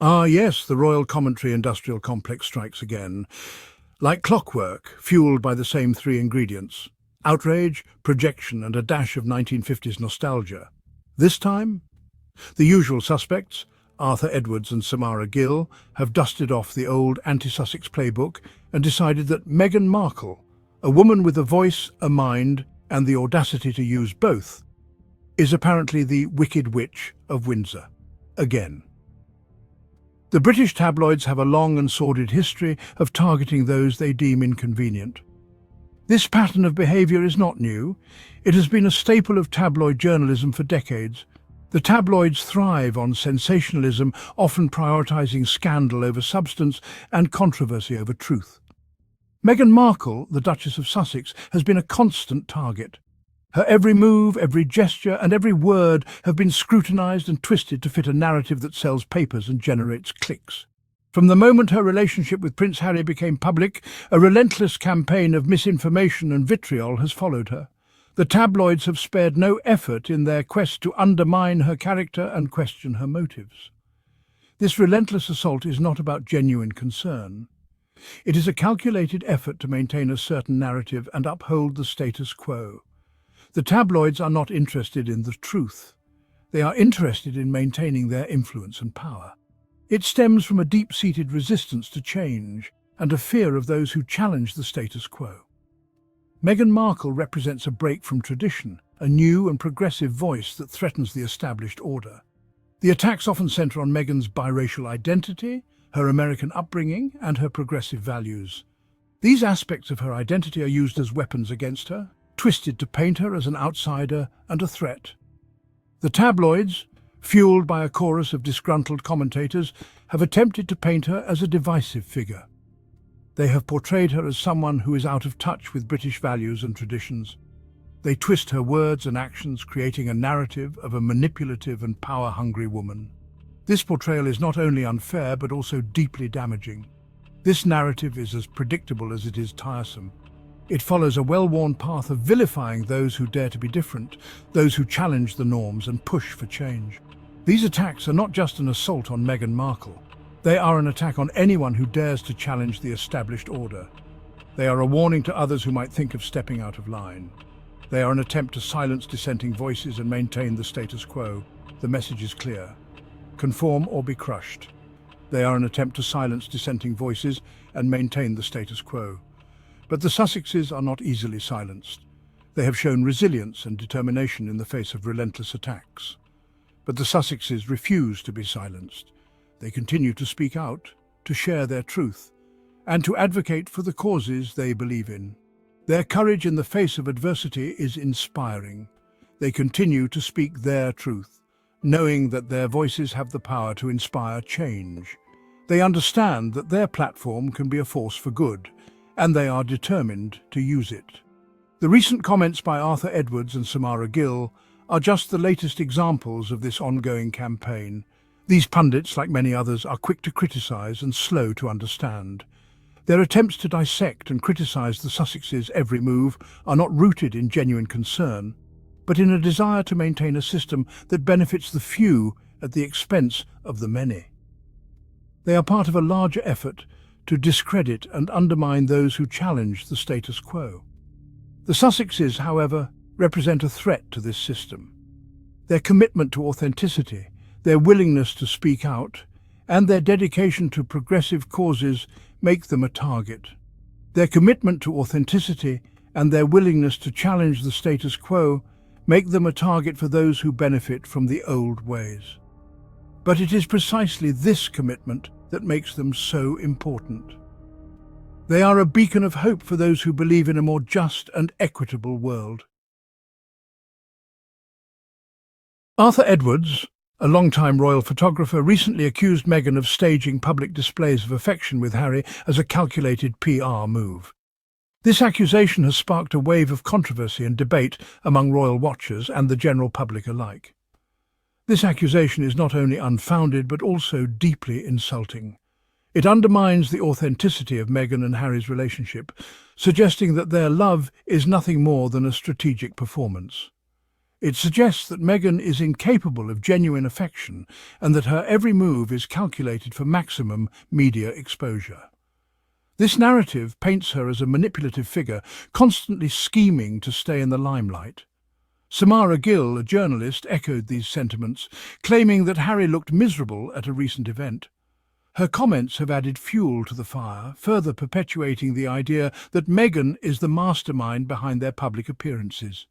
Ah, yes, the royal commentary industrial complex strikes again. Like clockwork, fueled by the same three ingredients: outrage, projection, and a dash of 1950s nostalgia. This time, the usual suspects, Arthur Edwards and Samara Gill, have dusted off the old anti-Sussex playbook and decided that Meghan Markle, a woman with a voice, a mind, and the audacity to use both, is apparently the Wicked Witch of Windsor. Again. The British tabloids have a long and sordid history of targeting those they deem inconvenient. This pattern of behaviour is not new. It has been a staple of tabloid journalism for decades. The tabloids thrive on sensationalism, often prioritising scandal over substance and controversy over truth. Meghan Markle, the Duchess of Sussex, has been a constant target. Her every move, every gesture, and every word have been scrutinised and twisted to fit a narrative that sells papers and generates clicks. From the moment her relationship with Prince Harry became public, a relentless campaign of misinformation and vitriol has followed her. The tabloids have spared no effort in their quest to undermine her character and question her motives. This relentless assault is not about genuine concern. It is a calculated effort to maintain a certain narrative and uphold the status quo. The tabloids are not interested in the truth. They are interested in maintaining their influence and power. It stems from a deep-seated resistance to change and a fear of those who challenge the status quo. Meghan Markle represents a break from tradition, a new and progressive voice that threatens the established order. The attacks often centre on Meghan's biracial identity, her American upbringing, and her progressive values. These aspects of her identity are used as weapons against her, twisted to paint her as an outsider and a threat. The tabloids, fueled by a chorus of disgruntled commentators, have attempted to paint her as a divisive figure. They have portrayed her as someone who is out of touch with British values and traditions. They twist her words and actions, creating a narrative of a manipulative and power-hungry woman. This portrayal is not only unfair but also deeply damaging. This narrative is as predictable as it is tiresome. It follows a well-worn path of vilifying those who dare to be different, those who challenge the norms and push for change. These attacks are not just an assault on Meghan Markle. They are an attack on anyone who dares to challenge the established order. They are a warning to others who might think of stepping out of line. They are an attempt to silence dissenting voices and maintain the status quo. The message is clear: conform or be crushed. They are an attempt to silence dissenting voices and maintain the status quo. But the Sussexes are not easily silenced. They have shown resilience and determination in the face of relentless attacks. But the Sussexes refuse to be silenced. They continue to speak out, to share their truth, and to advocate for the causes they believe in. Their courage in the face of adversity is inspiring. They continue to speak their truth, knowing that their voices have the power to inspire change. They understand that their platform can be a force for good, and they are determined to use it. The recent comments by Arthur Edwards and Samara Gill are just the latest examples of this ongoing campaign. These pundits, like many others, are quick to criticise and slow to understand. Their attempts to dissect and criticise the Sussexes' every move are not rooted in genuine concern, but in a desire to maintain a system that benefits the few at the expense of the many. They are part of a larger effort to discredit and undermine those who challenge the status quo. The Sussexes, however, represent a threat to this system. Their commitment to authenticity, their willingness to speak out, and their dedication to progressive causes make them a target. Their commitment to authenticity and their willingness to challenge the status quo make them a target for those who benefit from the old ways. But it is precisely this commitment that makes them so important. They are a beacon of hope for those who believe in a more just and equitable world. Arthur Edwards, a longtime royal photographer, recently accused Meghan of staging public displays of affection with Harry as a calculated PR move. This accusation has sparked a wave of controversy and debate among royal watchers and the general public alike. This accusation is not only unfounded but also deeply insulting. It undermines the authenticity of Meghan and Harry's relationship, suggesting that their love is nothing more than a strategic performance. It suggests that Meghan is incapable of genuine affection and that her every move is calculated for maximum media exposure. This narrative paints her as a manipulative figure, constantly scheming to stay in the limelight. Samara Gill, a journalist, echoed these sentiments, claiming that Harry looked miserable at a recent event. Her comments have added fuel to the fire, further perpetuating the idea that Meghan is the mastermind behind their public appearances.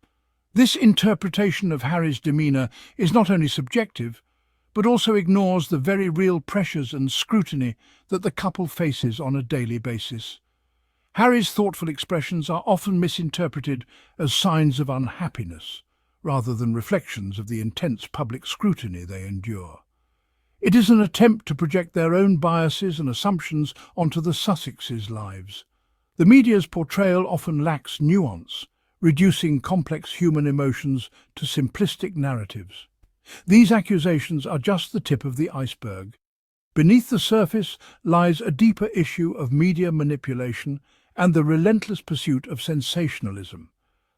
This interpretation of Harry's demeanour is not only subjective, but also ignores the very real pressures and scrutiny that the couple faces on a daily basis. Harry's thoughtful expressions are often misinterpreted as signs of unhappiness, rather than reflections of the intense public scrutiny they endure. It is an attempt to project their own biases and assumptions onto the Sussexes' lives. The media's portrayal often lacks nuance, reducing complex human emotions to simplistic narratives. These accusations are just the tip of the iceberg. Beneath the surface lies a deeper issue of media manipulation and the relentless pursuit of sensationalism.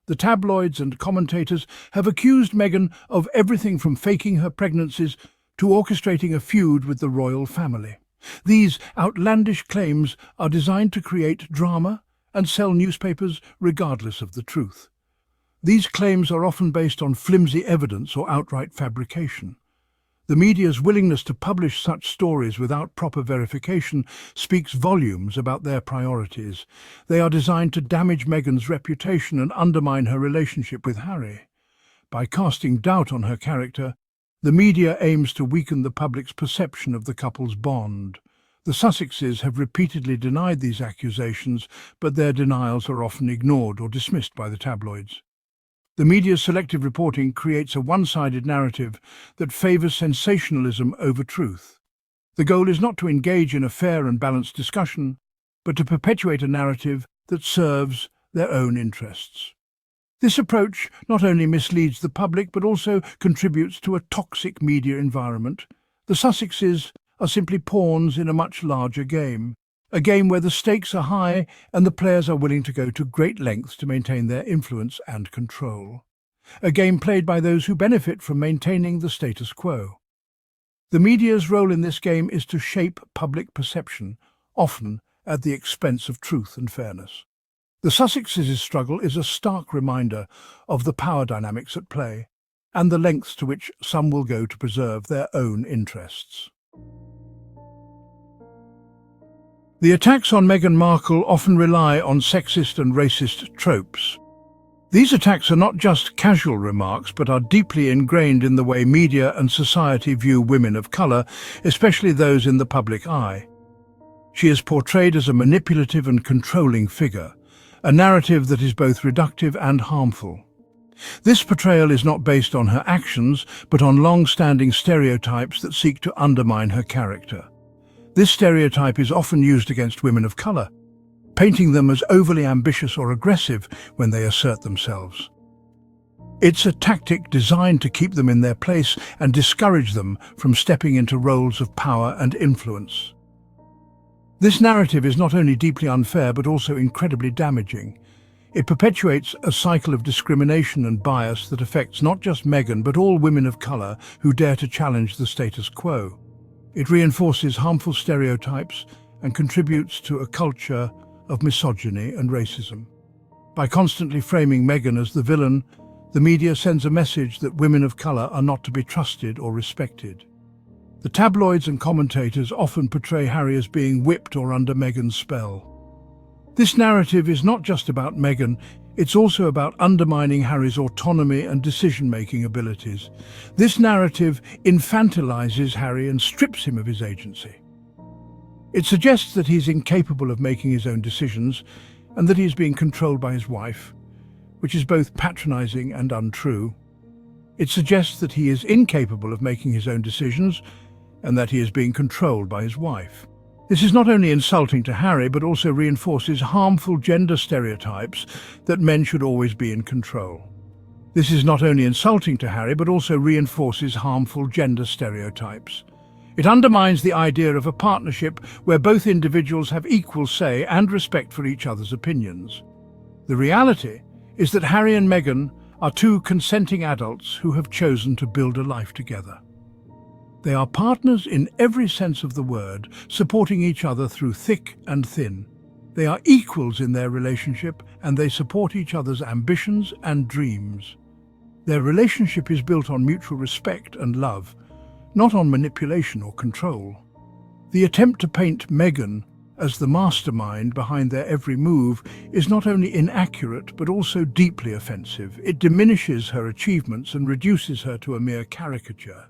The tabloids and commentators have accused Meghan of everything from faking her pregnancies to orchestrating a feud with the royal family. These outlandish claims are designed to create drama and sell newspapers regardless of the truth. These claims are often based on flimsy evidence or outright fabrication. The media's willingness to publish such stories without proper verification speaks volumes about their priorities. They are designed to damage Meghan's reputation and undermine her relationship with Harry. By casting doubt on her character, the media aims to weaken the public's perception of the couple's bond. The Sussexes have repeatedly denied these accusations, but their denials are often ignored or dismissed by the tabloids. The media's selective reporting creates a one-sided narrative that favours sensationalism over truth. The goal is not to engage in a fair and balanced discussion, but to perpetuate a narrative that serves their own interests. This approach not only misleads the public but also contributes to a toxic media environment. The Sussexes are simply pawns in a much larger game, a game where the stakes are high and the players are willing to go to great lengths to maintain their influence and control. A game played by those who benefit from maintaining the status quo. The media's role in this game is to shape public perception, often at the expense of truth and fairness. The Sussexes' struggle is a stark reminder of the power dynamics at play and the lengths to which some will go to preserve their own interests. The attacks on Meghan Markle often rely on sexist and racist tropes. These attacks are not just casual remarks, but are deeply ingrained in the way media and society view women of colour, especially those in the public eye. She is portrayed as a manipulative and controlling figure, a narrative that is both reductive and harmful. This portrayal is not based on her actions, but on long-standing stereotypes that seek to undermine her character. This stereotype is often used against women of colour, painting them as overly ambitious or aggressive when they assert themselves. It's a tactic designed to keep them in their place and discourage them from stepping into roles of power and influence. This narrative is not only deeply unfair but also incredibly damaging. It perpetuates a cycle of discrimination and bias that affects not just Meghan but all women of colour who dare to challenge the status quo. It reinforces harmful stereotypes and contributes to a culture of misogyny and racism. By constantly framing Meghan as the villain, the media sends a message that women of colour are not to be trusted or respected. The tabloids and commentators often portray Harry as being whipped or under Meghan's spell. This narrative is not just about Meghan, it's also about undermining Harry's autonomy and decision-making abilities. This narrative infantilizes Harry and strips him of his agency. It suggests that he's incapable of making his own decisions and that he is being controlled by his wife, which is both patronizing and untrue. It suggests that he is incapable of making his own decisions and that he is being controlled by his wife. This is not only insulting to Harry, but also reinforces harmful gender stereotypes that men should always be in control. This is not only insulting to Harry, but also reinforces harmful gender stereotypes. It undermines the idea of a partnership where both individuals have equal say and respect for each other's opinions. The reality is that Harry and Meghan are two consenting adults who have chosen to build a life together. They are partners in every sense of the word, supporting each other through thick and thin. They are equals in their relationship, and they support each other's ambitions and dreams. Their relationship is built on mutual respect and love, not on manipulation or control. The attempt to paint Meghan as the mastermind behind their every move is not only inaccurate but also deeply offensive. It diminishes her achievements and reduces her to a mere caricature.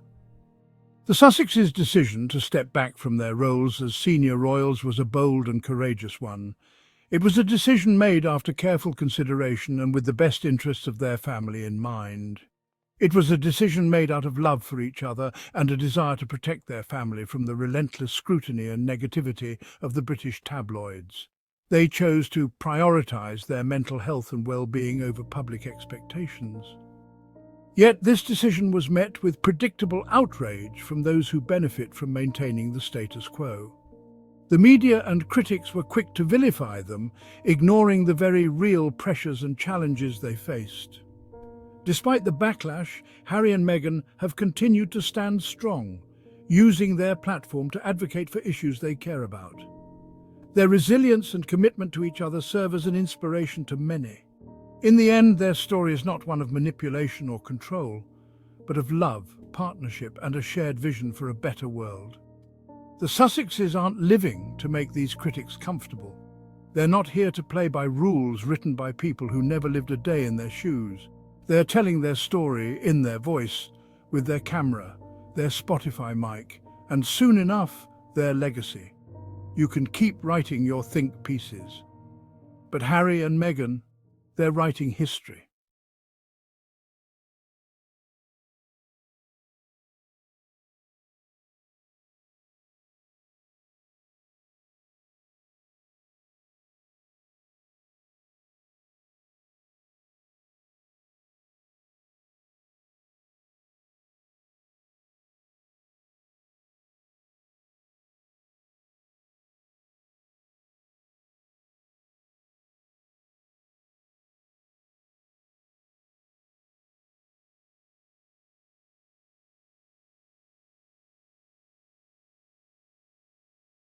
The Sussexes' decision to step back from their roles as senior royals was a bold and courageous one. It was a decision made after careful consideration and with the best interests of their family in mind. It was a decision made out of love for each other and a desire to protect their family from the relentless scrutiny and negativity of the British tabloids. They chose to prioritise their mental health and well-being over public expectations. Yet this decision was met with predictable outrage from those who benefit from maintaining the status quo. The media and critics were quick to vilify them, ignoring the very real pressures and challenges they faced. Despite the backlash, Harry and Meghan have continued to stand strong, using their platform to advocate for issues they care about. Their resilience and commitment to each other serve as an inspiration to many. In the end, their story is not one of manipulation or control, but of love, partnership, and a shared vision for a better world. The Sussexes aren't living to make these critics comfortable. They're not here to play by rules written by people who never lived a day in their shoes. They're telling their story in their voice, with their camera, their Spotify mic, and soon enough, their legacy. You can keep writing your think pieces. But Harry and Meghan, they're writing history.